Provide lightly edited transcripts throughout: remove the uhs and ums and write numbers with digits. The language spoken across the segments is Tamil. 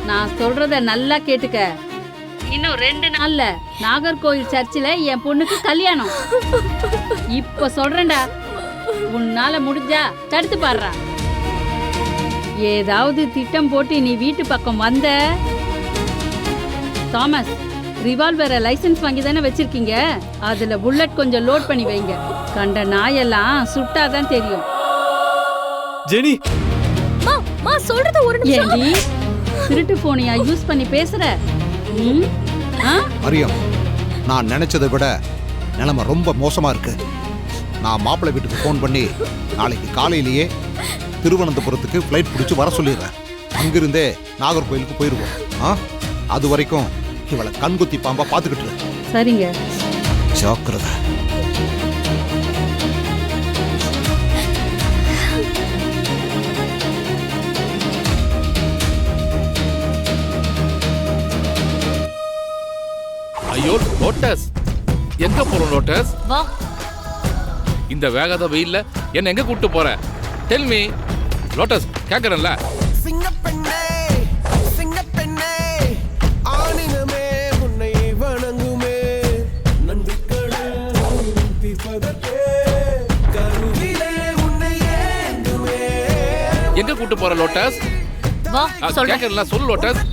நான் சொல்றத நல்லா கேட்டுக்க. இன்னும் 2 நாள்ல நாகர்கோயில் சர்ச்சில் என் பொண்ணுக்கு கல்யாணம். இப்ப சொல்றேன்டா, உன்னால முடிஞ்சா தடுத்து பாடுறா. ஏதாவது திட்டம் போட்டு நீ வீட்டு பக்கம் வந்த, தாமஸ் ரிவால்வரை லைசென்ஸ் வாங்கி தானே வச்சிருக்கீங்க, அதுல புல்லட் கொஞ்சம் லோட் பண்ணி வைங்க. கண்ட நாயெல்லாம் சுட்டாதான் தெரியும். ஜெனி சொல்றது ஒரு நிமிஷம். ஏண்டி திருட்டு போனியா யூஸ் பண்ணி பேசுற? மரியம், நான் நினைச்சதை விட நிலைமை ரொம்ப மோசமா இருக்கு. நான் மாப்பிள்ளை வீட்டுக்கு ஃபோன் பண்ணி நாளைக்கு காலையிலேயே திருவனந்தபுரத்துக்கு ஃப்ளைட் பிடிச்சி வர சொல்லிடுறேன். அங்கிருந்தே நாகர்கோயிலுக்கு போயிடுவோம். அது வரைக்கும் இவளை கண்குத்தி பாம்பா பார்த்துக்கிட்டு. சரிங்க. ஜாக்கிரதை. ஐயோ லோட்டஸ், எங்க போறோம் லோட்டஸ்? வா. இந்த வேகாத வெயில்ல என்ன எங்க கூட்டு போற? டெல் மீ லோட்டஸ், கேக்குறேன்ல. சிங்கப்பெண்ணே சிங்கப்பெண்ணே ஆனினமே உன்னை வணங்குமே நந்திக்கடல் தீபதற்கே கருவிலே உன்னை ஏந்துமே. எங்க கூட்டு போற லோட்டஸ்? வா சொல்றேன். கேக்குறேன்ல, சொல்லு லோட்டஸ்.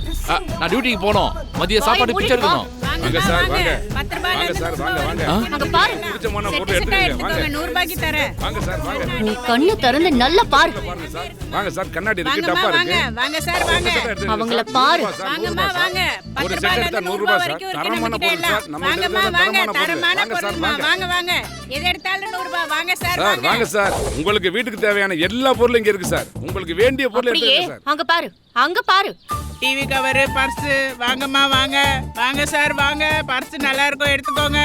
நான் டியூட்டிக்கு போறோம். மதிய சாப்பாடு பிச்சை எடுக்கணும். வாங்க சார், வாங்க. வாங்க சார், வாங்க வாங்க. அங்க பாரு. பிடிச்சமான பொருள் எடுத்துக்கங்க. வாங்க. 100 ரூபாய்க்கு தரேன். வாங்க சார், வாங்க. நீ கண்ணு திறந்து நல்லா பாரு. பாருங்க சார். வாங்க சார், கண்ணாடி இருக்கு, வாங்கம்மா, டப்பா வாங்க. இருக்கு. வாங்க சார், வாங்க. அவங்கள பாரு. வாங்கம்மா, வாங்க. ஒரு 10 செட் ரூபாயில எடுத்தா இருந்து 100 100 ரூபாய் ரூபாய் சார். வரைக்கும் இருக்கு தரமான நம்ம பொருள் கிட்ட சார். நம்ம வாங்கம்மா, எடுத்தது வாங்க. தரமான பொருள். தரமான வாங்க சார், பொருள்மா. வாங்க. வாங்க வாங்க. எது எடுத்தாலும் 100 ரூபாய். வாங்க சார், சார், வாங்க. வாங்க சார். உங்களுக்கு வீட்டுக்கு தேவையான எல்லா பொருளும் இங்க இருக்கு சார். உங்களுக்கு வேண்டிய பொருள் அப்படியே எடுத்துக்கங்க சார். அங்க பாரு, அங்க பாரு. TV cover, purse. வாங்கம்மா, வாங்க. வாங்க சார், வாங்க. பர்ஸ் நல்லா இருக்கும், எடுத்துக்கோங்க.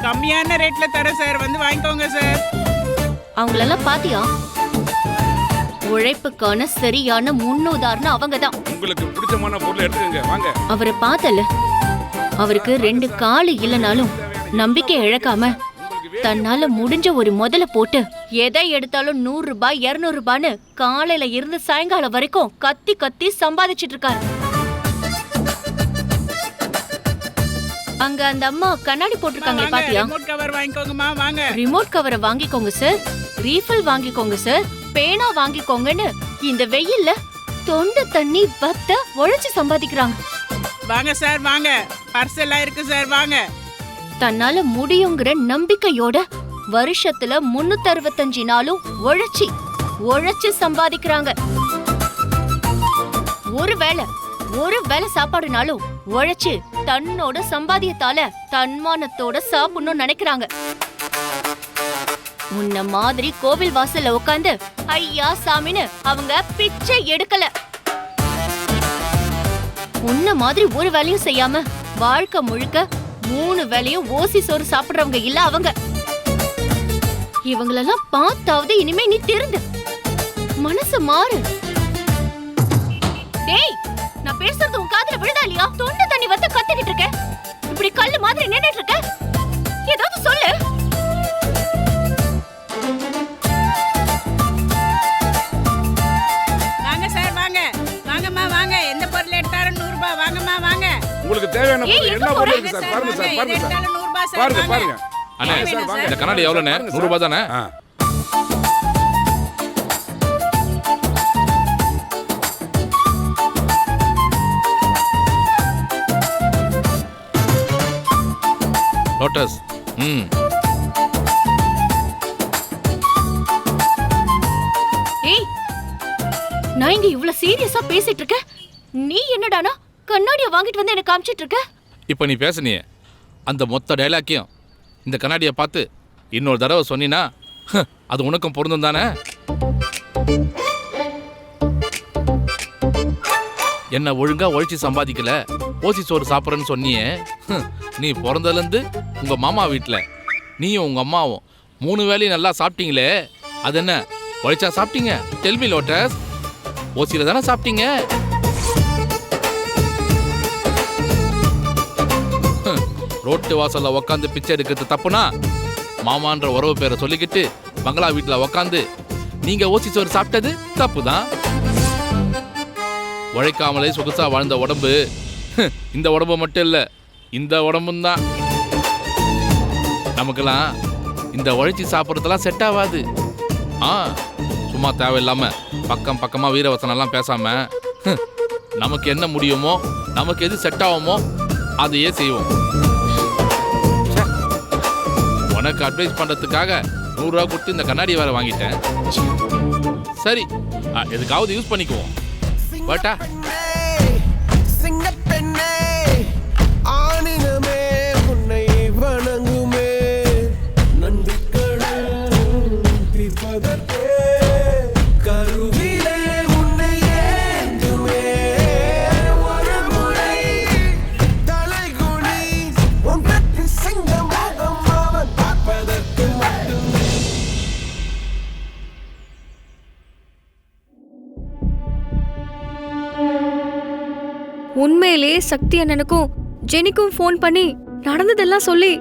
கம்மியான ரேட்ல தரேன் சார், வந்து வாங்கிக்கோங்க சார். அவங்களெல்லாம் பாத்தியா? உழைப்புக்கான சரியான முன்னுதாரணம் அவங்கதான். உங்களுக்கு பிடிச்சமான பொருள் எடுத்துக்கங்க. வாங்க. அவரை பார்த்தல, அவருக்கு 2 காலு இல்லனாலும் நம்பிக்கை இழக்காம தன்னால முடிஞ்ச ஒரு முதல போட்டு எதை எடுத்தாலும் 100 ரூபாய் 200 ரூபான்னு காலையில இருந்து சாயங்காலம் வரைக்கும் கத்தி கத்தி சம்பாதிச்சிட்டு இருக்காரு. அங்க அந்த அம்மா கண்ணாடி போட்டிருக்காங்களே பாத்தியா? ரிமோட் கவர் வாங்கிக்கோங்கம்மா, வாங்க. ரிமோட் கவரை வாங்கிக்கோங்க சார், ரீஃபில் வாங்கிக்கோங்க சார், பேனா வாங்கிக்கோங்கன்னு இந்த வெயில்ல தொண்டை தண்ணி வத்த உழைச்சு சம்பாதிக்கிறாங்க. வாங்க சார், வாங்க. பர்ஸ் எல்லாம் இருக்கு சார், வாங்க. தன்னால முடியுங்கிற நம்பிக்கையோட வருஷத்துல 365 நாளும் உழைச்சு சம்பாதிக்கிறாங்க. ஒரு வேளை சாப்பாடுனாலும் உழைச்சு தன்னோட சம்பாதியத்தால தன்மானத்தோட சாப்பிடணும்னு நினைக்கிறாங்க. உன்ன மாதிரி கோவில் வாசல்ல உட்காந்து ஐயா சாமின்னு அவங்க பிச்சை எடுக்கல. உன்ன மாதிரி ஒரு வேலையும் செய்யாம வாழ்க்கை முழுக்க 3 வேளையும் ஓசி சோறு சாப்பிடுறவங்க இல்ல அவங்க. இவங்களெல்லாம் பார்த்தாவது இனிமே நீ திருந்து மனசு மாறு. டேய், நான் பேசுறது உன் காதுல விழுதா இல்லையா? தொண்டை தண்ணி வந்து கத்திக்கிட்டு இருக்க, இப்படி கல்லு மாதிரி நின்னுட்டு இருக்க, ஏதாவது சொல்லு. வாங்க சார், வாங்க. வாங்கம்மா, வாங்க. எந்த பொருள் எடுத்தாலும் 100 ரூபாய். வாங்கம்மா, வாங்க. உங்களுக்கு தேவையான ஏய், பொருள் எங்க என்ன பொருள் போற? இருக்கு சார்? பாருங்க வாங்க. சார், எது பாருங்க சார். எடுத்தாலும் 100 ரூபாய் சார், பாருங்க, வாங்க. பாருங்க. அண்ணே, வேணும் சார். இந்த கண்ணாடி எவ்வளோண்ணே? 100 ரூபாய் தானே? ஆ. லோட்டஸ். ஏய், நான் இங்க இவ்வளவு சீரியஸா பேசிட்டு இருக்கேன், நீ என்னடானா கண்ணாடிய வாங்கிட்டு வந்து எனக்கு காமிச்சிட்டு இருக்க? இப்போ நீ பேசுனியே அந்த மொத்த டைலாக்கையும் இந்த கண்ணாடியை பார்த்து இன்னொரு தடவை சொன்னீன்னா அது உனக்கும் பொருந்தும் தானே? என்ன ஒழுங்கா உழைச்சி சம்பாதிக்கல, ஓசி சோறு சாப்பிட்றேன்னு சொன்னியே. நீ பிறந்ததுலேருந்து உங்க மாமா வீட்டில் நீயும் உங்க அம்மாவும் 3 வேளையும் நல்லா சாப்பிட்டீங்களே, அது என்ன உழைச்சா சாப்பிட்டீங்க? டெல் மீ லோட்டஸ், ஓசியில தானே சாப்பிட்டீங்க? ரோட்டு வாசல்ல உக்காந்து பிச்சை எடுக்கிறது தப்புனா, மாமான்ற உறவு பேரை சொல்லிக்கிட்டு பங்களா வீட்டுல உக்காந்து நீங்க ஓசி சோறு சாப்பிட்டது தப்பு தான். உழைக்காமலே சொகுசா வாழ்ந்த உடம்பு இந்த உடம்பு மட்டும் இல்லை, இந்த உடம்பும் தான். நமக்கெல்லாம் இந்த உழைச்சி சாப்பிட்றதெல்லாம் செட் ஆகாது. சும்மா தேவையில்லாம பக்கம் பக்கமாக வீரவசனம்லாம் பேசாம நமக்கு என்ன முடியுமோ, நமக்கு எது செட் ஆகுமோ அதையே செய்வோம். உனக்கு அட்வைஸ் பண்ணுறதுக்காக 100 ரூபா கொடுத்து இந்த கண்ணாடி வேற வாங்கிட்டேன். சரி, எதுக்காவது யூஸ் பண்ணிக்குவோம். பட்டா சிங்கப்பெண்ணே ஆணினமே உன்னை வணங்குமே நந்திக்கடல் தீர்ப்பதற்கே கருவிலே உன்னை ஏந்துமே ஒரு முறை தலைகுனி உன் பெற்று சிங்க முகம் அவன் பார்ப்பதற்கு மட்டுமே. உண்மையிலே சக்தி அண்ணனுக்கும் ஜெனிக்கும் ஃபோன் பண்ணி நடந்ததெல்லாம் சொல்லி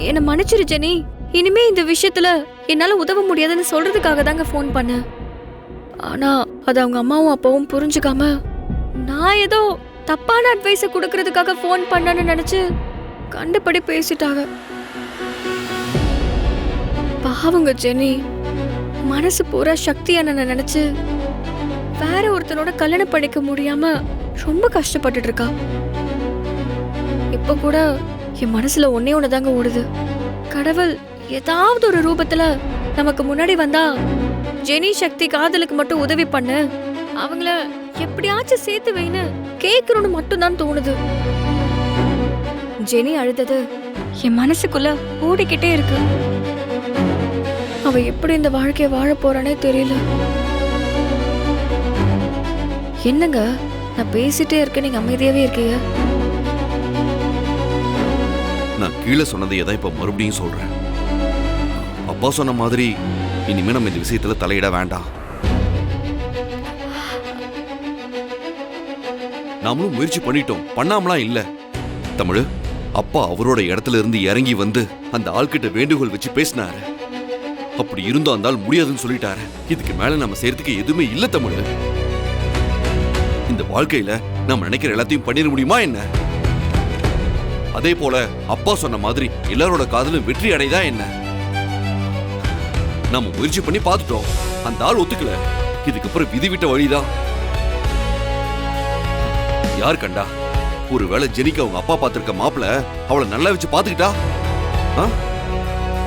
என்னை மன்னிச்சிரு ஜெனி, இனிமே இந்த விஷயத்துல என்னால உதவ முடியாதுன்னு சொல்றதுக்காக தாங்க ஃபோன் பண்ணேன். ஆனா அது அவங்க அம்மாவும் அப்பாவும் புரிஞ்சுக்காம நான் ஏதோ தப்பான அட்வைஸை கொடுக்கறதுக்காக ஃபோன் பண்ணேன்னு நினைச்சு கண்டுபடி பேசிட்டாங்க. பாவங்க ஜெனி மனசு பூரா சக்தி அண்ணனை நினைச்சு வேற ஒருத்தனோட கல்யாணம் பண்ணிக்க முடியாம ரொம்ப கஷ்டப்பட்டுட்டு இருக்கா. இப்ப கூட என் மனசுல ஒன்னே ஒண்ணுதாங்க ஓடுது. கடவுள் ஏதாவது ஒரு ரூபத்துல நமக்கு முன்னாடி வந்தா ஜெனி சக்தி காதலுக்கு மட்டும் உதவி பண்ணு, அவங்கள எப்படியாச்சும் சேர்த்து வைன்னு கேட்கணும்னு மட்டும் தான் தோணுது. ஜெனி அழுதது என் மனசுக்குள்ள ஓடிக்கிட்டே இருக்கு. அவ எப்படி இந்த வாழ்க்கைய வாழ போறானே தெரியல. என்னங்க நான் பேசிட்டே இருக்கேன், நீங்க அமைதியாவே இருக்கீங்க. நான் கீழே சொன்னதை தான் இப்ப மறுபடியும் சொல்றேன். அப்பா சொன்ன மாதிரி இனிமே நம்ம இந்த விஷயத்துல தலையிட வேண்டாம். நாமளும் முயற்சி பண்ணிட்டோம், பண்ணாமலாம் இல்ல. தமிழ் அப்பா அவரோட இடத்துல இருந்து இறங்கி வந்து அந்த ஆள்கிட்ட வேண்டுகோள் வச்சு பேசினாரு. அப்படி இருந்தோம் அந்த ஆள் முடியாதுன்னு சொல்லிட்டாரு. இதுக்கு மேல நம்ம செய்யறதுக்கு எதுவுமே இல்ல தமிழ். இந்த வாழ்க்கையில நம்ம நினைக்கிற எல்லாத்தையும் பண்ணிட முடியுமா என்ன? அதே போல அப்பா சொன்ன மாதிரி எல்லாரோட காதலும் வெற்றி அடைதா என்ன? நம்ம முயற்சி பண்ணி பார்த்துட்டோம், அந்த ஆள் ஒத்துக்கல. இதுக்கப்புறம் விதி விட்ட வழிதான். யார் கண்டா? ஒருவேளை ஜெனிக்கு அவங்க அப்பா பார்த்திருக்க மாப்பிள்ள அவளை நல்லா வச்சு பார்த்துக்கிட்டா,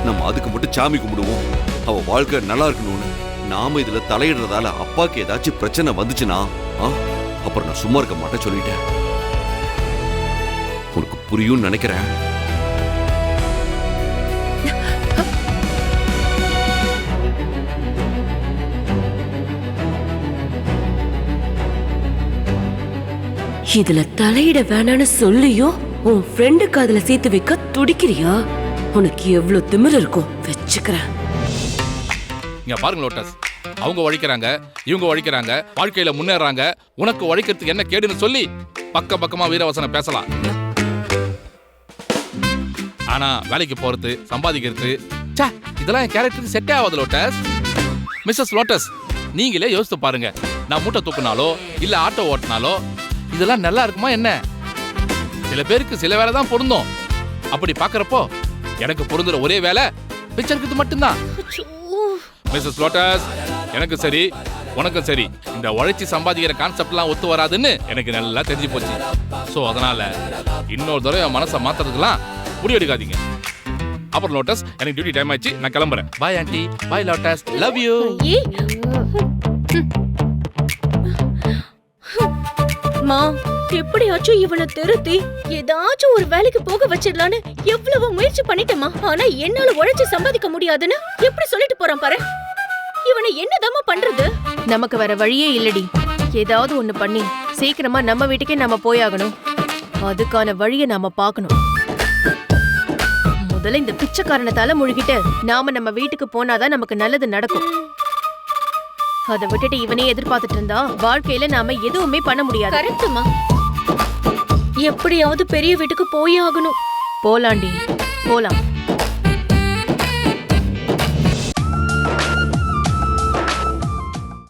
நம்ம அதுக்கு மட்டும் சாமி கும்பிடுவோம், அவ வாழ்க்கை நல்லா இருக்கணும்னு. நாம இதுல தலையிடுறதால அப்பாக்கு ஏதாச்சும் பிரச்சனை வந்துச்சுன்னா அப்புறம் நான் சும்மா இருக்க மாட்டேன் சொல்லிட்டேன். உனக்கு புரியும் நினைக்கிறேன். இதுல தலையிட வேணான்னு சொல்லியும் உன் ஃப்ரெண்டு காதுல சேர்த்து வைக்க துடிக்கிறியா? உனக்கு எவ்வளவு திமிரு இருக்கும் வச்சுக்கிறேன். இங்க பாருங்க லோட்டஸ், அவங்க உழைக்கிறாங்க, இவங்க உழைக்கிறாங்க, வாழ்க்கையில முன்னேறாங்க. உனக்கு உழைக்கிறதுக்கு என்ன கேடுன்னு சொல்லி பக்கம் பக்கமா வீரவசனம் பேசலாம். ஆனா வேலைக்கு போறது, சம்பாதிக்கிறது, இதெல்லாம் என் கேரக்டருக்கு செட்டே ஆகாது லோட்டஸ். மிஸ்ஸஸ் லோட்டஸ், நீங்களே யோசித்து பாருங்க. நான் மூட்டை தூக்குனாலோ இல்ல ஆட்டோ ஓட்டினாலோ இதெல்லாம் நல்லா இருக்குமா என்ன? சில பேருக்கு சில வேலை தான் பொருந்தும். அப்படி பாக்குறப்போ எனக்கு பொருந்துற ஒரே வேலை பிச்சைக்கு மட்டும்தான். மிஸ்ஸஸ் லோட்டஸ், எனக்கு சரி உனக்கும் சரி இந்த உழைச்சி சம்பாதிக்கிற கான்செப்ட்லாம் ஒத்து வராதுன்னு எனக்கு நல்லா தெரிஞ்சு போச்சு. ஸோ அதனால இன்னொரு தடவை என் மனசை மாத்துறதுக்கெல்லாம் முடிவெடுக்காதீங்க. அப்புறம் லோட்டஸ், எனக்கு டியூட்டி டைம் ஆயிடுச்சு, நான் கிளம்புறேன். Bye aunty, bye lotus, love you. மா, எப்படியாச்சும் இவனை திருத்தி ஏதாச்சும் ஒரு வேலைக்கு போக வச்சிடலான்னு எவ்வளவு முயற்சி பண்ணிட்டேமா. ஆனா என்னால உழைச்சு சம்பாதிக்க முடியாதுன்னு எப்படி சொல்லிட்டு போறான் பாரு. இவனை என்னதாமா பண்றது? நமக்கு வேற வழியே இல்லடி. ஏதாவது ஒண்ணு பண்ணி சீக்கிரமா நம்ம வீட்டுக்கே நாம போயாகணும். அதுக்கான வழியை நாம பார்க்கணும். முதல்ல இந்த பிச்சைக்காரனத்தால முழுகிட்டு நாம நம்ம வீட்டுக்கு போனாதான் நமக்கு நல்லது நடக்கும். அதை விட்டுட்டு இவனே எதிர்பார்த்துட்டு இருந்தா வாழ்க்கையில நாம எதுவுமே பண்ண முடியாது. கரெக்ட்டுமா. எப்படியாவது பெரிய வீட்டுக்கு போயே ஆகணும். போலாண்டி, போலாம்.